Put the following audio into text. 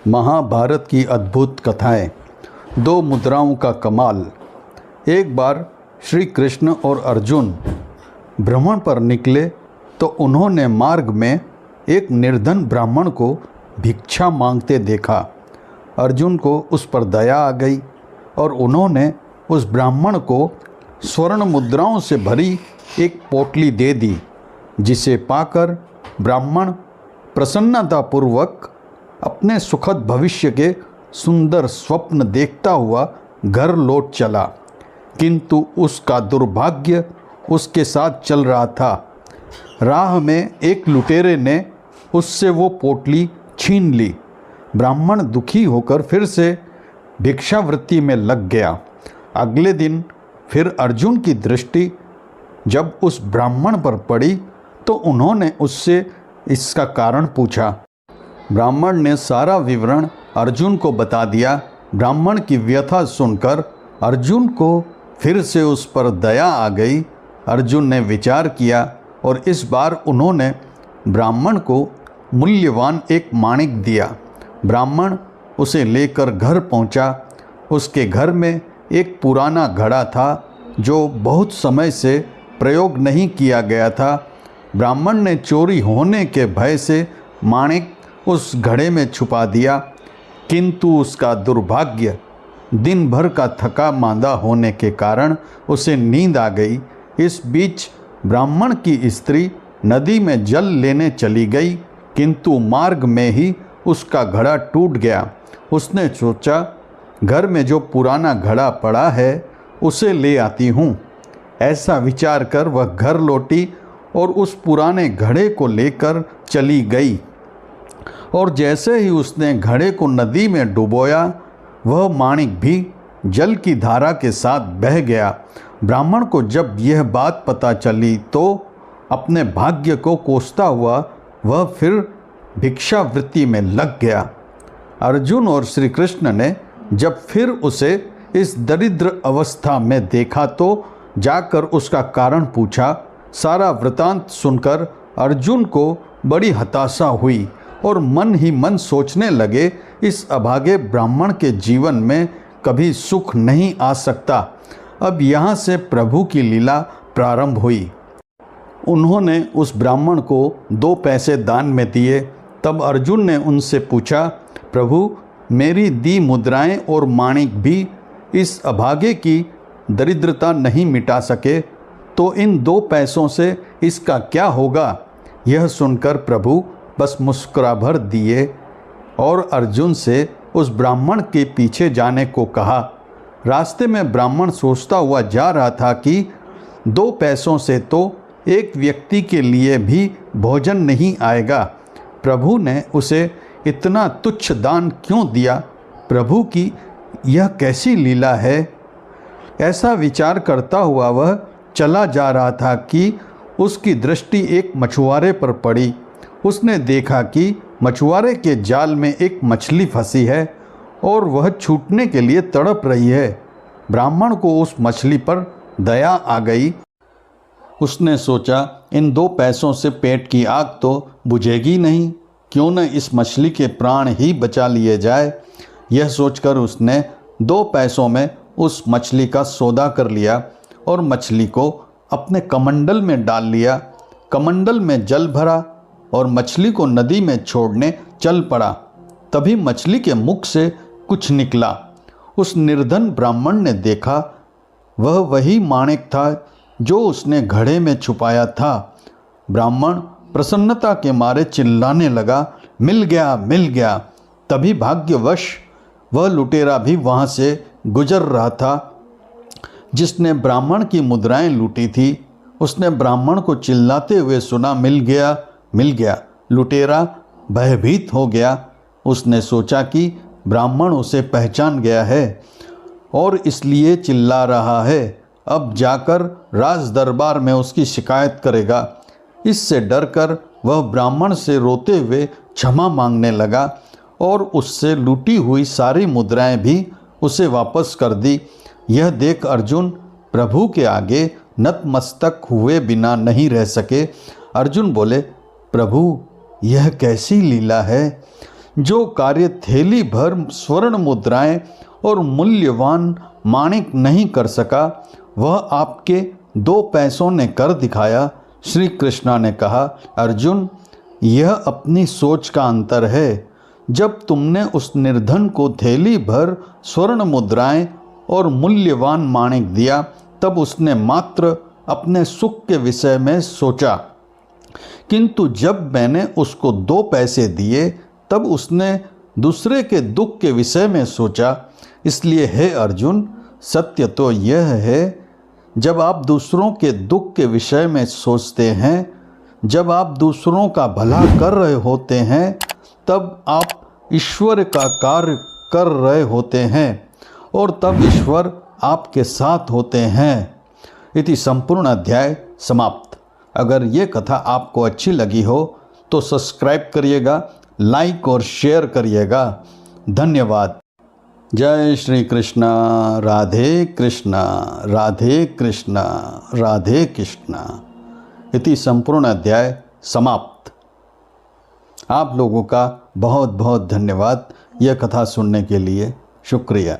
महाभारत की अद्भुत कथाएं। दो मुद्राओं का कमाल। एक बार श्री कृष्ण और अर्जुन भ्रमण पर निकले तो उन्होंने मार्ग में एक निर्धन ब्राह्मण को भिक्षा मांगते देखा। अर्जुन को उस पर दया आ गई और उन्होंने उस ब्राह्मण को स्वर्ण मुद्राओं से भरी एक पोटली दे दी, जिसे पाकर ब्राह्मण प्रसन्नतापूर्वक अपने सुखद भविष्य के सुंदर स्वप्न देखता हुआ घर लौट चला। किंतु उसका दुर्भाग्य उसके साथ चल रहा था। राह में एक लुटेरे ने उससे वो पोटली छीन ली। ब्राह्मण दुखी होकर फिर से भिक्षावृत्ति में लग गया। अगले दिन फिर अर्जुन की दृष्टि जब उस ब्राह्मण पर पड़ी तो उन्होंने उससे इसका कारण पूछा। ब्राह्मण ने सारा विवरण अर्जुन को बता दिया। ब्राह्मण की व्यथा सुनकर अर्जुन को फिर से उस पर दया आ गई। अर्जुन ने विचार किया और इस बार उन्होंने ब्राह्मण को मूल्यवान एक माणिक दिया। ब्राह्मण उसे लेकर घर पहुंचा। उसके घर में एक पुराना घड़ा था जो बहुत समय से प्रयोग नहीं किया गया था। ब्राह्मण ने चोरी होने के भय से माणिक उस घड़े में छुपा दिया, किंतु उसका दुर्भाग्य दिन भर का थका मांदा होने के कारण उसे नींद आ गई। इस बीच ब्राह्मण की स्त्री नदी में जल लेने चली गई, किंतु मार्ग में ही उसका घड़ा टूट गया। उसने सोचा, घर में जो पुराना घड़ा पड़ा है उसे ले आती हूँ। ऐसा विचार कर वह घर लौटी और उस पुराने घड़े को लेकर चली गई। और जैसे ही उसने घड़े को नदी में डुबोया, वह माणिक भी जल की धारा के साथ बह गया। ब्राह्मण को जब यह बात पता चली तो अपने भाग्य को कोसता हुआ वह फिर भिक्षावृत्ति में लग गया। अर्जुन और श्री कृष्ण ने जब फिर उसे इस दरिद्र अवस्था में देखा तो जाकर उसका कारण पूछा। सारा वृतांत सुनकर अर्जुन को बड़ी हताशा हुई और मन ही मन सोचने लगे, इस अभागे ब्राह्मण के जीवन में कभी सुख नहीं आ सकता। अब यहाँ से प्रभु की लीला प्रारंभ हुई। उन्होंने उस ब्राह्मण को 2 पैसे दान में दिए। तब अर्जुन ने उनसे पूछा, प्रभु, मेरी दी मुद्राएं और माणिक भी इस अभागे की दरिद्रता नहीं मिटा सके, तो इन 2 पैसों से इसका क्या होगा? यह सुनकर प्रभु बस मुस्कुरा भर दिए और अर्जुन से उस ब्राह्मण के पीछे जाने को कहा। रास्ते में ब्राह्मण सोचता हुआ जा रहा था कि 2 पैसों से तो एक व्यक्ति के लिए भी भोजन नहीं आएगा। प्रभु ने उसे इतना तुच्छ दान क्यों दिया? प्रभु की यह कैसी लीला है? ऐसा विचार करता हुआ वह चला जा रहा था कि उसकी दृष्टि एक मछुआरे पर पड़ी। उसने देखा कि मछुआरे के जाल में एक मछली फंसी है और वह छूटने के लिए तड़प रही है। ब्राह्मण को उस मछली पर दया आ गई। उसने सोचा, इन 2 पैसों से पेट की आग तो बुझेगी नहीं, क्यों न इस मछली के प्राण ही बचा लिए जाए। यह सोचकर उसने 2 पैसों में उस मछली का सौदा कर लिया और मछली को अपने कमंडल में डाल लिया। कमंडल में जल भरा और मछली को नदी में छोड़ने चल पड़ा। तभी मछली के मुख से कुछ निकला। उस निर्धन ब्राह्मण ने देखा, वह वही माणिक था जो उसने घड़े में छुपाया था। ब्राह्मण प्रसन्नता के मारे चिल्लाने लगा, मिल गया, मिल गया। तभी भाग्यवश वह लुटेरा भी वहाँ से गुजर रहा था जिसने ब्राह्मण की मुद्राएं लूटी थी। उसने ब्राह्मण को चिल्लाते हुए सुना, मिल गया, मिल गया। लुटेरा भयभीत हो गया। उसने सोचा कि ब्राह्मण उसे पहचान गया है और इसलिए चिल्ला रहा है। अब जाकर राज दरबार में उसकी शिकायत करेगा। इससे डरकर वह ब्राह्मण से रोते हुए क्षमा मांगने लगा और उससे लूटी हुई सारी मुद्राएं भी उसे वापस कर दी। यह देख अर्जुन प्रभु के आगे नतमस्तक हुए बिना नहीं रह सके। अर्जुन बोले, प्रभु, यह कैसी लीला है? जो कार्य थैली भर स्वर्ण मुद्राएं और मूल्यवान माणिक नहीं कर सका, वह आपके 2 पैसों ने कर दिखाया। श्री कृष्णा ने कहा, अर्जुन, यह अपनी सोच का अंतर है। जब तुमने उस निर्धन को थैली भर स्वर्ण मुद्राएं और मूल्यवान माणिक दिया, तब उसने मात्र अपने सुख के विषय में सोचा, किंतु जब मैंने उसको 2 पैसे दिए, तब उसने दूसरे के दुख के विषय में सोचा। इसलिए हे अर्जुन, सत्य तो यह है, जब आप दूसरों के दुख के विषय में सोचते हैं, जब आप दूसरों का भला कर रहे होते हैं, तब आप ईश्वर का कार्य कर रहे होते हैं और तब ईश्वर आपके साथ होते हैं। इति संपूर्ण अध्याय समाप्त। अगर ये कथा आपको अच्छी लगी हो तो सब्सक्राइब करिएगा, लाइक और शेयर करिएगा। धन्यवाद। जय श्री कृष्ण। राधे कृष्ण, राधे कृष्ण, राधे कृष्ण। इति संपूर्ण अध्याय समाप्त। आप लोगों का बहुत बहुत धन्यवाद यह कथा सुनने के लिए। शुक्रिया।